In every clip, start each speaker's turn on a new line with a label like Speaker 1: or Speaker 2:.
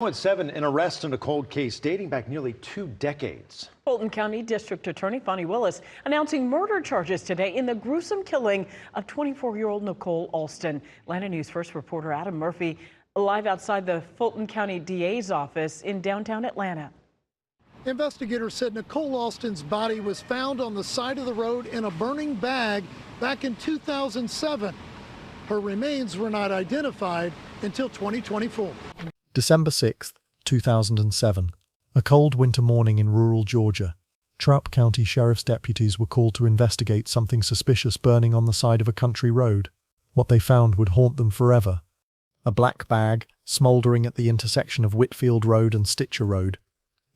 Speaker 1: At 7, an arrest in a cold case dating back nearly 2 decades.
Speaker 2: Fulton County District Attorney Fonnie Willis announcing murder charges today in the gruesome killing of 24-year-old Nicole Alston. Atlanta News First reporter Adam Murphy live outside the Fulton County DA's office in downtown Atlanta.
Speaker 3: Investigators said Nicole Alston's body was found on the side of the road in a burning bag back in 2007. Her remains were not identified until 2024.
Speaker 4: December 6, 2007. A cold winter morning in rural Georgia. Troup County Sheriff's deputies were called to investigate something suspicious burning on the side of a country road. What they found would haunt them forever. A black bag, smouldering at the intersection of Whitfield Road and Stitcher Road.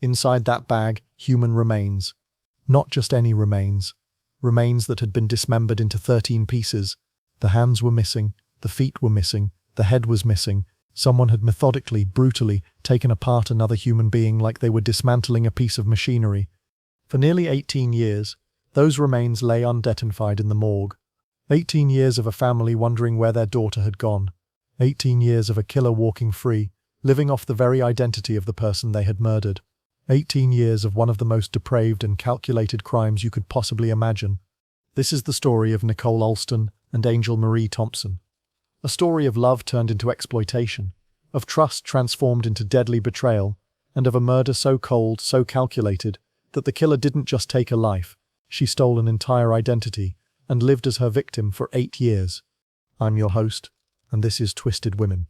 Speaker 4: Inside that bag, human remains. Not just any remains. Remains that had been dismembered into 13 pieces. The hands were missing, the feet were missing, the head was missing. Someone had methodically, brutally taken apart another human being like they were dismantling a piece of machinery. For nearly 18 years, those remains lay unidentified in the morgue. 18 years of a family wondering where their daughter had gone. 18 years of a killer walking free, living off the very identity of the person they had murdered. 18 years of one of the most depraved and calculated crimes you could possibly imagine. This is the story of Nicole Alston and Angel Marie Thompson. A story of love turned into exploitation, of trust transformed into deadly betrayal, and of a murder so cold, so calculated, that the killer didn't just take a life, she stole an entire identity and lived as her victim for 8 years. I'm your host, and this is Twisted Women.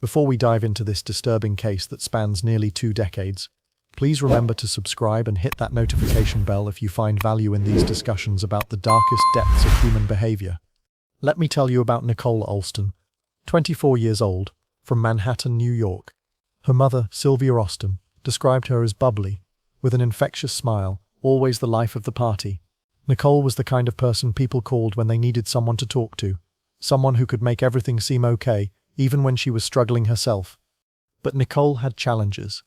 Speaker 4: Before we dive into this disturbing case that spans nearly 2 decades, please remember to subscribe and hit that notification bell if you find value in these discussions about the darkest depths of human behavior. Let me tell you about Nicole Alston, 24 years old, from Manhattan, New York. Her mother, Sylvia Alston, described her as bubbly, with an infectious smile, always the life of the party. Nicole was the kind of person people called when they needed someone to talk to, someone who could make everything seem okay, even when she was struggling herself. But Nicole had challenges.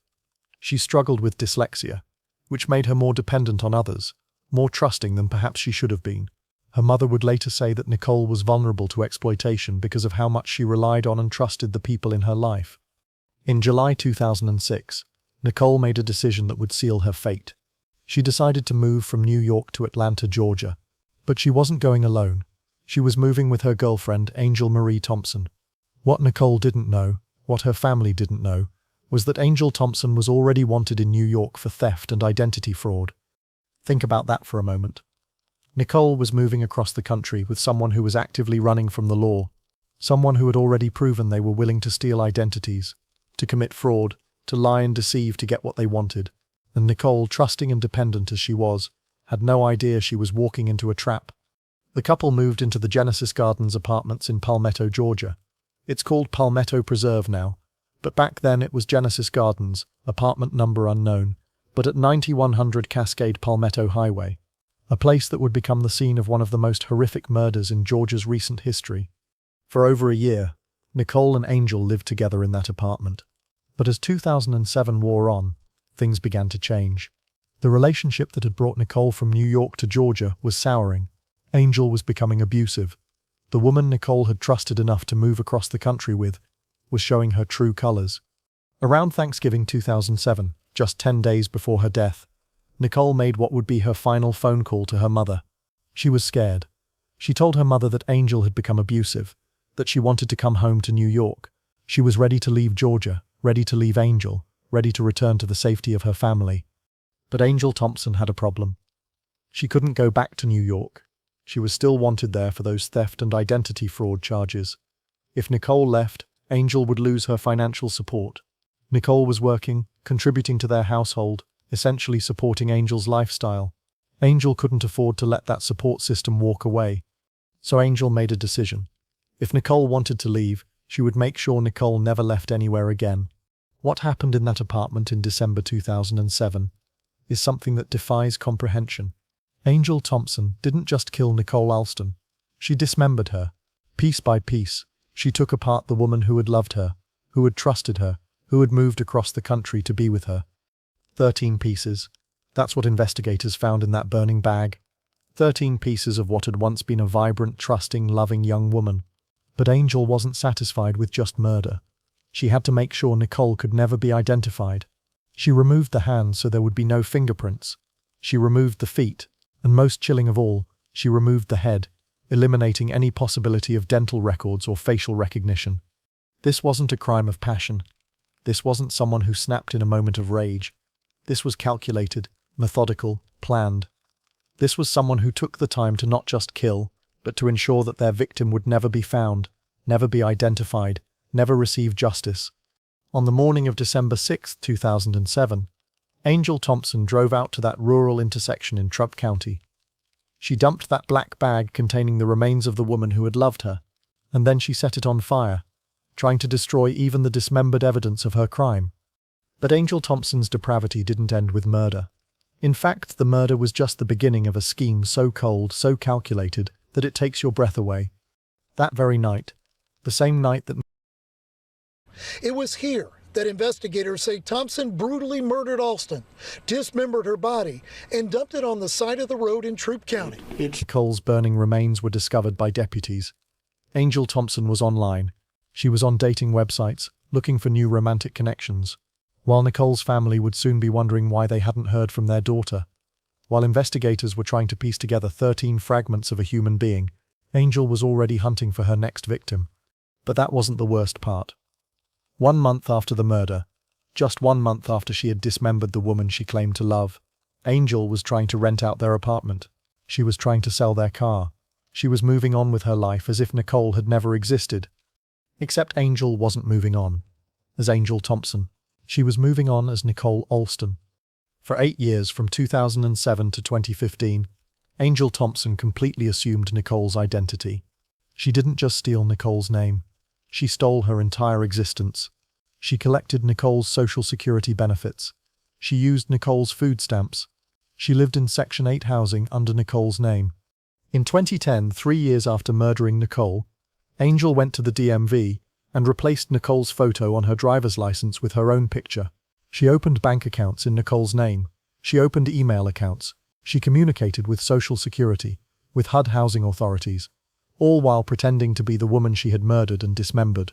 Speaker 4: She struggled with dyslexia, which made her more dependent on others, more trusting than perhaps she should have been. Her mother would later say that Nicole was vulnerable to exploitation because of how much she relied on and trusted the people in her life. In July 2006, Nicole made a decision that would seal her fate. She decided to move from New York to Atlanta, Georgia. But she wasn't going alone. She was moving with her girlfriend, Angel Marie Thompson. What Nicole didn't know, what her family didn't know, was that Angel Thompson was already wanted in New York for theft and identity fraud. Think about that for a moment. Nicole was moving across the country with someone who was actively running from the law, someone who had already proven they were willing to steal identities, to commit fraud, to lie and deceive to get what they wanted. And Nicole, trusting and dependent as she was, had no idea she was walking into a trap. The couple moved into the Genesis Gardens apartments in Palmetto, Georgia. It's called Palmetto Preserve now, but back then it was Genesis Gardens, apartment number unknown, but at 9100 Cascade Palmetto Highway. A place that would become the scene of one of the most horrific murders in Georgia's recent history. For over a year, Nicole and Angel lived together in that apartment. But as 2007 wore on, things began to change. The relationship that had brought Nicole from New York to Georgia was souring. Angel was becoming abusive. The woman Nicole had trusted enough to move across the country with was showing her true colors. Around Thanksgiving 2007, just 10 days before her death, Nicole made what would be her final phone call to her mother. She was scared. She told her mother that Angel had become abusive, that she wanted to come home to New York. She was ready to leave Georgia, ready to leave Angel, ready to return to the safety of her family. But Angel Thompson had a problem. She couldn't go back to New York. She was still wanted there for those theft and identity fraud charges. If Nicole left, Angel would lose her financial support. Nicole was working, contributing to their household, essentially supporting Angel's lifestyle. Angel couldn't afford to let that support system walk away. So Angel made a decision. If Nicole wanted to leave, she would make sure Nicole never left anywhere again. What happened in that apartment in December 2007 is something that defies comprehension. Angel Thompson didn't just kill Nicole Alston. She dismembered her. Piece by piece, she took apart the woman who had loved her, who had trusted her, who had moved across the country to be with her. 13 pieces. That's what investigators found in that burning bag. 13 pieces of what had once been a vibrant, trusting, loving young woman. But Angel wasn't satisfied with just murder. She had to make sure Nicole could never be identified. She removed the hands so there would be no fingerprints. She removed the feet, and most chilling of all, she removed the head, eliminating any possibility of dental records or facial recognition. This wasn't a crime of passion. This wasn't someone who snapped in a moment of rage. This was calculated, methodical, planned. This was someone who took the time to not just kill, but to ensure that their victim would never be found, never be identified, never receive justice. On the morning of December 6, 2007, Angel Thompson drove out to that rural intersection in Troup County. She dumped that black bag containing the remains of the woman who had loved her, and then she set it on fire, trying to destroy even the dismembered evidence of her crime. But Angel Thompson's depravity didn't end with murder. In fact, the murder was just the beginning of a scheme so cold, so calculated, that it takes your breath away. That very night, the same night that
Speaker 3: It was here that investigators say Thompson brutally murdered Alston, dismembered her body, and dumped it on the side of the road in Troup County.
Speaker 4: Nicole's burning remains were discovered by deputies. Angel Thompson was online. She was on dating websites, looking for new romantic connections. While Nicole's family would soon be wondering why they hadn't heard from their daughter. While investigators were trying to piece together 13 fragments of a human being, Angel was already hunting for her next victim. But that wasn't the worst part. 1 month after the murder, just 1 month after she had dismembered the woman she claimed to love, Angel was trying to rent out their apartment. She was trying to sell their car. She was moving on with her life as if Nicole had never existed. Except Angel wasn't moving on as Angel Thompson. She was moving on as Nicole Alston. For 8 years, from 2007 to 2015, Angel Thompson completely assumed Nicole's identity. She didn't just steal Nicole's name. She stole her entire existence. She collected Nicole's social security benefits. She used Nicole's food stamps. She lived in Section 8 housing under Nicole's name. In 2010, 3 years after murdering Nicole, Angel went to the DMV and replaced Nicole's photo on her driver's license with her own picture. She opened bank accounts in Nicole's name. She opened email accounts. She communicated with Social Security, with HUD housing authorities, all while pretending to be the woman she had murdered and dismembered.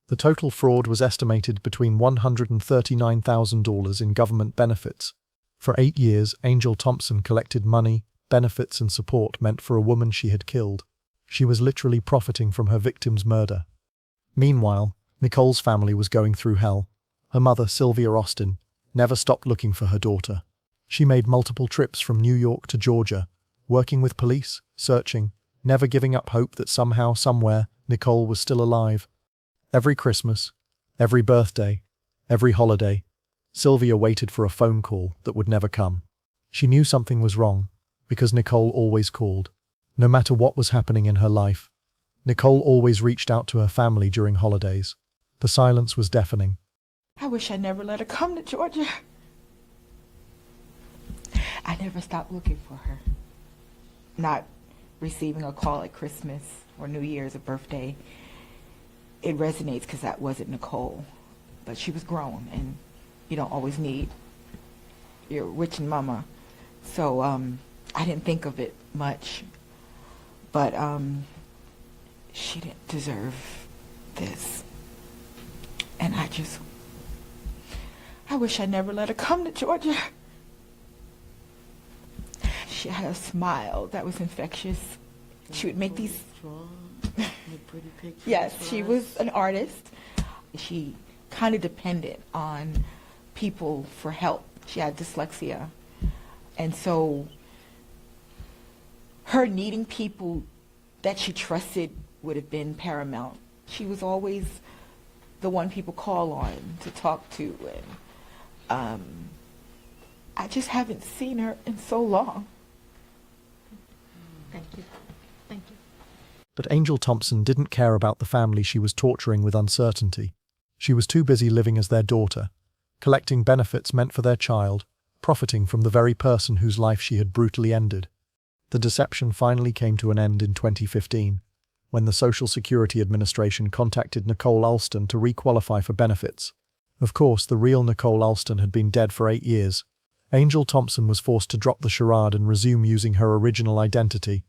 Speaker 4: The total fraud was estimated between $139,000 in government benefits. For 8 years, Angel Thompson collected money, benefits and support meant for a woman she had killed. She was literally profiting from her victim's murder. Meanwhile, Nicole's family was going through hell. Her mother, Sylvia Austin, never stopped looking for her daughter. She made multiple trips from New York to Georgia, working with police, searching, never giving up hope that somehow, somewhere, Nicole was still alive. Every Christmas, every birthday, every holiday, Sylvia waited for a phone call that would never come. She knew something was wrong, because Nicole always called. No matter what was happening in her life, Nicole always reached out to her family during holidays. The silence was deafening.
Speaker 5: I wish I never let her come to Georgia. I never stopped looking for her. Not receiving a call at Christmas or New Year's or birthday. It resonates because that wasn't Nicole. But she was grown and you don't always need your witching mama. So I didn't think of it much. But she didn't deserve this. And I wish I never let her come to Georgia. She had a smile that was infectious. She would make these pretty pictures. Yes, she was an artist. She kind of depended on people for help. She had dyslexia. And so her needing people that she trusted would have been paramount. She was always the one people call on to talk to, and I just haven't seen her in so long. Thank you. Thank you.
Speaker 4: But Angel Thompson didn't care about the family she was torturing with uncertainty. She was too busy living as their daughter, collecting benefits meant for their child, profiting from the very person whose life she had brutally ended. The deception finally came to an end in 2015, when the Social Security Administration contacted Nicole Alston to re-qualify for benefits. Of course, the real Nicole Alston had been dead for 8 years. Angel Thompson was forced to drop the charade and resume using her original identity.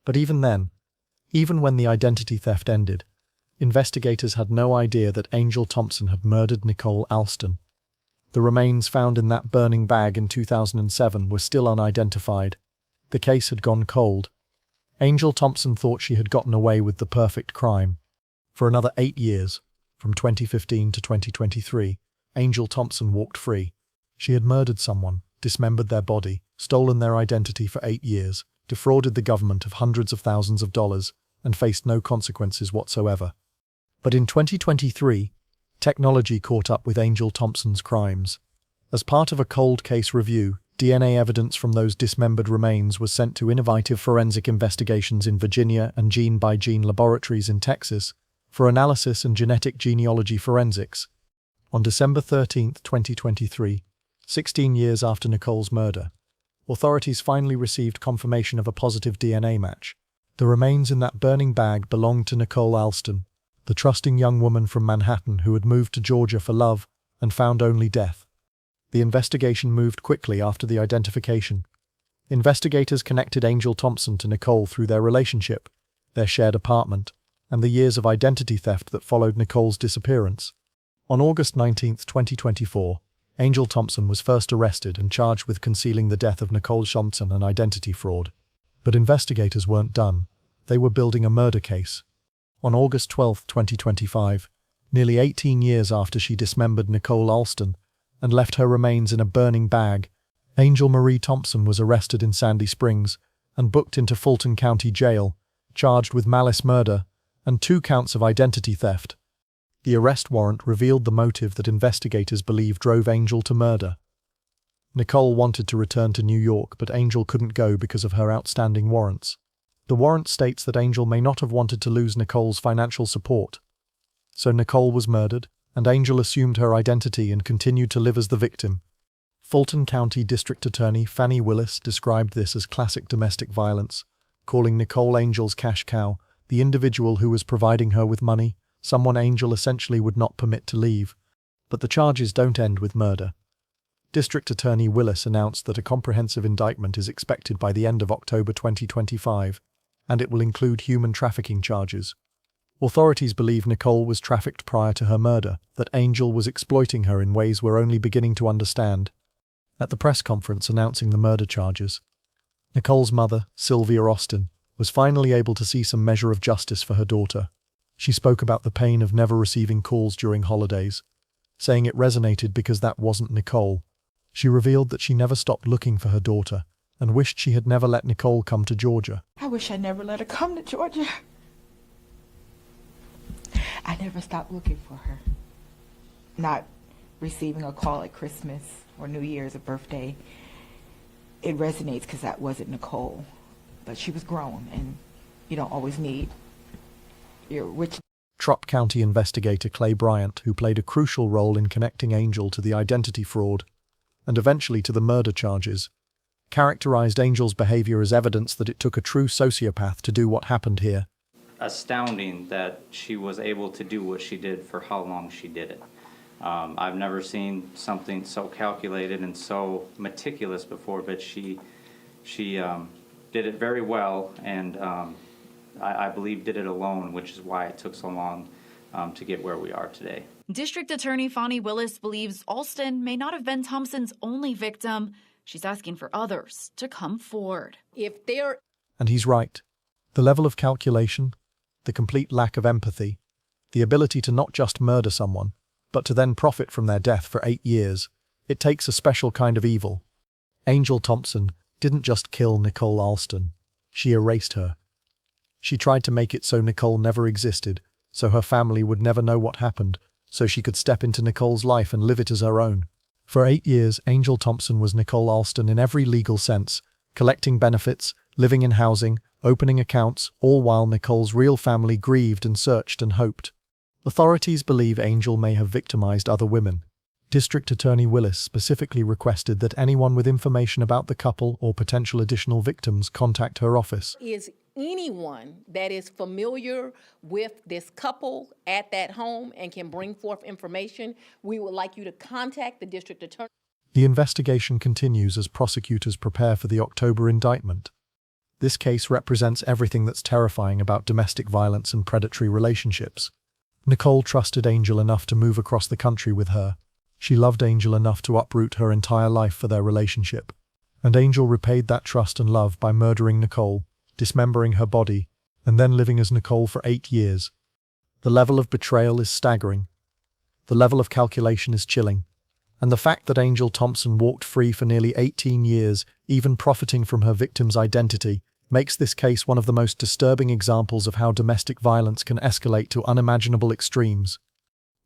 Speaker 4: But even then, even when the identity theft ended, Investigators had no idea that Angel Thompson had murdered Nicole Alston. The remains found in that burning bag in 2007 were still unidentified. The case had gone cold. Angel Thompson thought she had gotten away with the perfect crime. For another 8 years, from 2015 to 2023, Angel Thompson walked free. She had murdered someone, dismembered their body, stolen their identity for 8 years, defrauded the government of hundreds of thousands of dollars, and faced no consequences whatsoever. But in 2023, technology caught up with Angel Thompson's crimes. As part of a cold case review, DNA evidence from those dismembered remains was sent to innovative forensic investigations in Virginia and gene-by-gene laboratories in Texas for analysis and genetic genealogy forensics. On December 13, 2023, 16 years after Nicole's murder, authorities finally received confirmation of a positive DNA match. The remains in that burning bag belonged to Nicole Alston, the trusting young woman from Manhattan who had moved to Georgia for love and found only death. The investigation moved quickly after the identification. Investigators connected Angel Thompson to Nicole through their relationship, their shared apartment, and the years of identity theft that followed Nicole's disappearance. On August 19, 2024, Angel Thompson was first arrested and charged with concealing the death of Nicole Thompson and identity fraud. But investigators weren't done. They were building a murder case. On August 12, 2025, nearly 18 years after she dismembered Nicole Alston and left her remains in a burning bag, Angel Marie Thompson was arrested in Sandy Springs and booked into Fulton County Jail, charged with malice murder and 2 counts of identity theft. The arrest warrant revealed the motive that investigators believe drove Angel to murder. Nicole wanted to return to New York, but Angel couldn't go because of her outstanding warrants. The warrant states that Angel may not have wanted to lose Nicole's financial support. So Nicole was murdered, and Angel assumed her identity and continued to live as the victim. Fulton County District Attorney Fani Willis described this as classic domestic violence, calling Nicole Angel's cash cow, the individual who was providing her with money, someone Angel essentially would not permit to leave. But the charges don't end with murder. District Attorney Willis announced that a comprehensive indictment is expected by the end of October 2025, and it will include human trafficking charges. Authorities believe Nicole was trafficked prior to her murder, that Angel was exploiting her in ways we're only beginning to understand. At the press conference announcing the murder charges, Nicole's mother, Sylvia Austin, was finally able to see some measure of justice for her daughter. She spoke about the pain of never receiving calls during holidays, saying it resonated because that wasn't Nicole. She revealed that she never stopped looking for her daughter and wished she had never let Nicole come to Georgia.
Speaker 5: I wish I never let her come to Georgia. I never stopped looking for her. Not receiving a call at Christmas or New Year's or birthday, it resonates because that wasn't Nicole. But she was grown, and you don't always need your rich.
Speaker 4: Trop County investigator Clay Bryant, who played a crucial role in connecting Angel to the identity fraud and eventually to the murder charges, characterized Angel's behavior as evidence that it took a true sociopath to do what happened here.
Speaker 6: Astounding that she was able to do what she did for how long she did it. I've never seen something so calculated and so meticulous before, but she did it very well, and I believe did it alone, which is why it took so long to get where we are today.
Speaker 7: District Attorney Fani Willis believes Alston may not have been Thompson's only victim. She's asking for others to come forward.
Speaker 4: And he's right. The level of calculation, the complete lack of empathy, the ability to not just murder someone, but to then profit from their death for 8 years, it takes a special kind of evil. Angel Thompson didn't just kill Nicole Alston, she erased her. She tried to make it so Nicole never existed, so her family would never know what happened, so she could step into Nicole's life and live it as her own. For 8 years, Angel Thompson was Nicole Alston in every legal sense, collecting benefits, living in housing, opening accounts, all while Nicole's real family grieved and searched and hoped. Authorities believe Angel may have victimized other women. District Attorney Willis specifically requested that anyone with information about the couple or potential additional victims contact her office.
Speaker 8: Is anyone that is familiar with this couple at that home and can bring forth information, we would like you to contact the district attorney.
Speaker 4: The investigation continues as prosecutors prepare for the October indictment. This case represents everything that's terrifying about domestic violence and predatory relationships. Nicole trusted Angel enough to move across the country with her. She loved Angel enough to uproot her entire life for their relationship. And Angel repaid that trust and love by murdering Nicole, dismembering her body, and then living as Nicole for 8 years. The level of betrayal is staggering. The level of calculation is chilling. And the fact that Angel Thompson walked free for nearly 18 years, even profiting from her victim's identity, makes this case one of the most disturbing examples of how domestic violence can escalate to unimaginable extremes.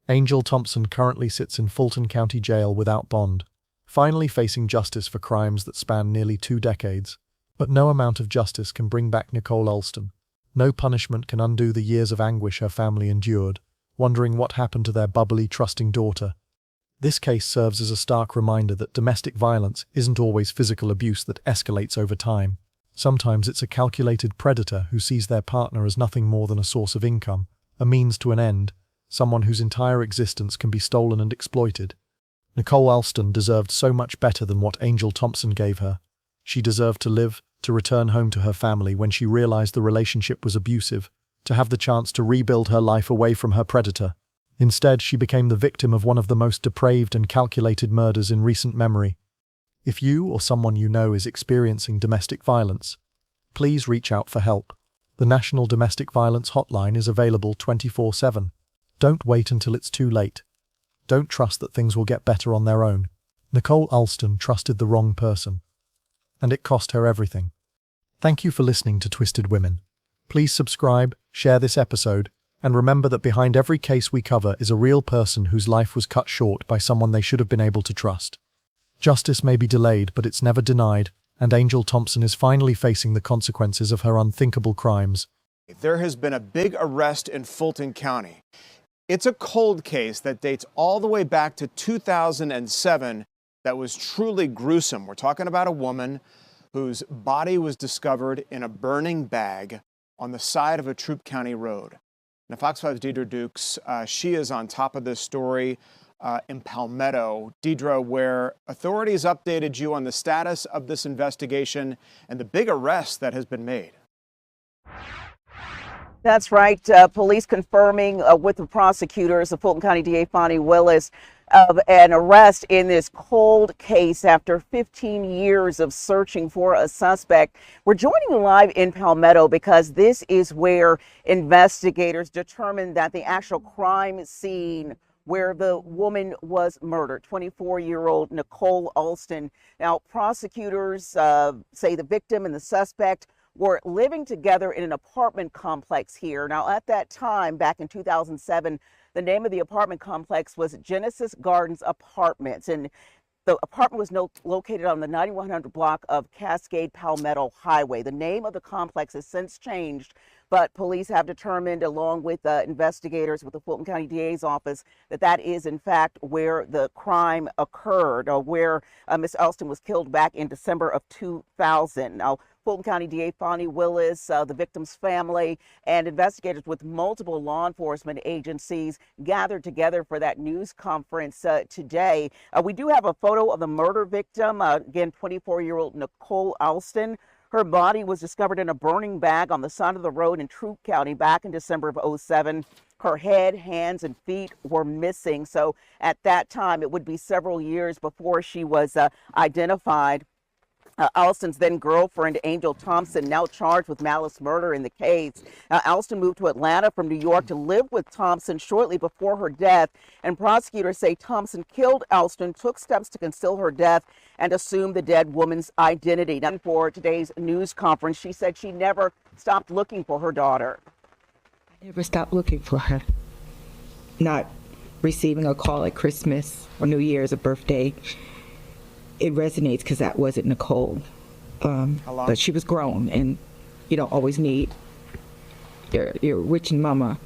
Speaker 4: Angel Thompson currently sits in Fulton County Jail without bond, finally facing justice for crimes that span nearly 2 decades. But no amount of justice can bring back Nicole Alston. No punishment can undo the years of anguish her family endured, wondering what happened to their bubbly, trusting daughter. This case serves as a stark reminder that domestic violence isn't always physical abuse that escalates over time. Sometimes it's a calculated predator who sees their partner as nothing more than a source of income, a means to an end, someone whose entire existence can be stolen and exploited. Nicole Alston deserved so much better than what Angel Thompson gave her. She deserved to live, to return home to her family when she realized the relationship was abusive, to have the chance to rebuild her life away from her predator. Instead, she became the victim of one of the most depraved and calculated murders in recent memory. If you or someone you know is experiencing domestic violence, please reach out for help. The National Domestic Violence Hotline is available 24/7. Don't wait until it's too late. Don't trust that things will get better on their own. Nicole Alston trusted the wrong person, and it cost her everything. Thank you for listening to Twisted Women. Please subscribe, share this episode, and remember that behind every case we cover is a real person whose life was cut short by someone they should have been able to trust. Justice may be delayed, but it's never denied, and Angel Thompson is finally facing the consequences of her unthinkable crimes.
Speaker 9: There has been a big arrest in Fulton County. It's a cold case that dates all the way back to 2007 that was truly gruesome. We're talking about a woman whose body was discovered in a burning bag on the side of a Troup County road. Now, Fox 5's Deidre Dukes, she is on top of this story in Palmetto. Deidre, where authorities updated you on the status of this investigation and the big arrest that has been made.
Speaker 10: That's right. Police confirming with the prosecutors, the Fulton County DA Fonnie Willis, of an arrest in this cold case after 15 years of searching for a suspect. We're joining you live in Palmetto because this is where investigators determined that the actual crime scene where the woman was murdered, 24-year-old Nicole Alston. Now, prosecutors say the victim and the suspect were living together in an apartment complex here. Now, at that time, back in 2007, the name of the apartment complex was Genesis Gardens Apartments, and the apartment was located on the 9100 block of Cascade Palmetto Highway. The name of the complex has since changed, but police have determined, along with investigators with the Fulton County DA's office, that that is, in fact, where the crime occurred, or where Miss Alston was killed back in December of 2000. Now, Fulton County DA Fonnie Willis, the victim's family, and investigators with multiple law enforcement agencies gathered together for that news conference today. We do have a photo of the murder victim, again, 24-year-old Nicole Alston. Her body was discovered in a burning bag on the side of the road in Troup County back in December of 2007. Her head, hands, and feet were missing. So at that time, it would be several years before she was identified. Alston's then girlfriend, Angel Thompson, now charged with malice murder in the case. Alston moved to Atlanta from New York to live with Thompson shortly before her death, and prosecutors say Thompson killed Alston, took steps to conceal her death, and assumed the dead woman's identity. Now, for today's news conference, she said she never stopped looking for her daughter.
Speaker 5: I never stopped looking for her. Not receiving a call at Christmas or New Year's or birthday. It resonates because that wasn't Nicole. But she was grown, and you don't always need your witching mama.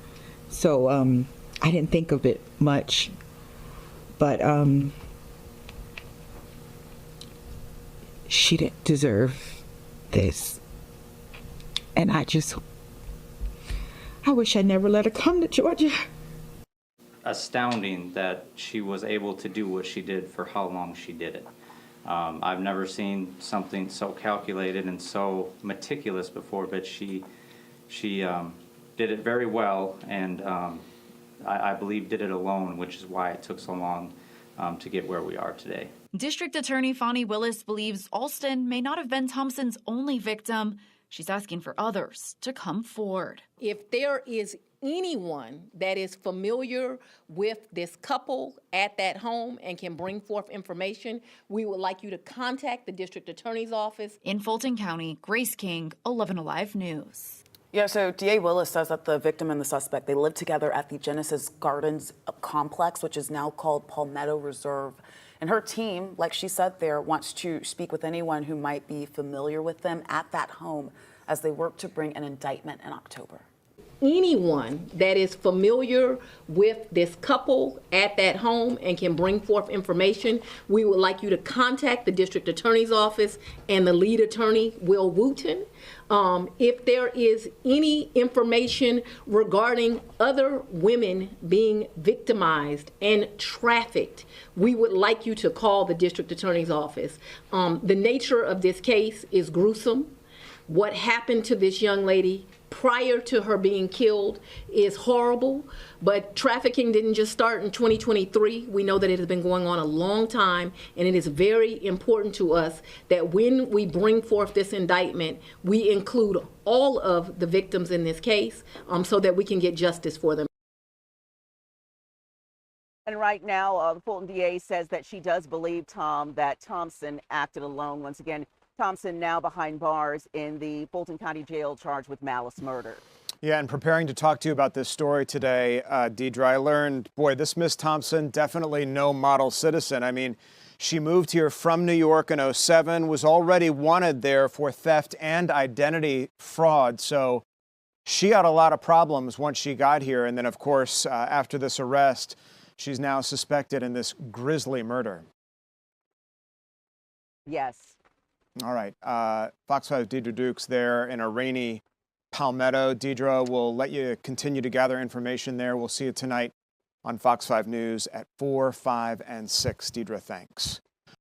Speaker 5: So I didn't think of it much. But she didn't deserve this. And I wish I never let her come to Georgia.
Speaker 6: Astounding that she was able to do what she did for how long she did it. I've never seen something so calculated and so meticulous before, but she did it very well, and I believe did it alone, which is why it took so long to get where we are today.
Speaker 7: District Attorney Fonnie Willis believes Alston may not have been Thompson's only victim. She's asking for others to come forward.
Speaker 8: If there is anyone that is familiar with this couple at that home and can bring forth information, we would like you to contact the district attorney's office.
Speaker 7: In Fulton County, Grace King, 11 Alive News.
Speaker 11: Yeah, so DA Willis says that the victim and the suspect, they lived together at the Genesis Gardens complex, which is now called Palmetto Reserve. And her team, like she said there, wants to speak with anyone who might be familiar with them at that home as they work to bring an indictment in October.
Speaker 8: Anyone that is familiar with this couple at that home and can bring forth information, we would like you to contact the district attorney's office and the lead attorney, Will Wooten. If there is any information regarding other women being victimized and trafficked, we would like you to call the district attorney's office. The nature of this case is gruesome. What happened to this young lady prior to her being killed is horrible, but trafficking didn't just start in 2023. We know that it has been going on a long time, and it is very important to us that when we bring forth this indictment, we include all of the victims in this case so that we can get justice for them.
Speaker 10: And right now, the Fulton DA says that she does believe, Tom, that Thompson acted alone. Once again, Thompson now behind bars in the Fulton County Jail charged with malice murder.
Speaker 9: Yeah, and preparing to talk to you about this story today, Deidre, I learned, boy, this Miss Thompson, definitely no model citizen. I mean, she moved here from New York in '07, was already wanted there for theft and identity fraud. So she had a lot of problems once she got here. And then, of course, after this arrest, she's now suspected in this grisly murder.
Speaker 10: Yes.
Speaker 9: All right. Fox 5's Deidre Dukes there in a rainy Palmetto. Deidre, we'll let you continue to gather information there. We'll see you tonight on Fox 5 News at 4, 5, and 6. Deidre, thanks.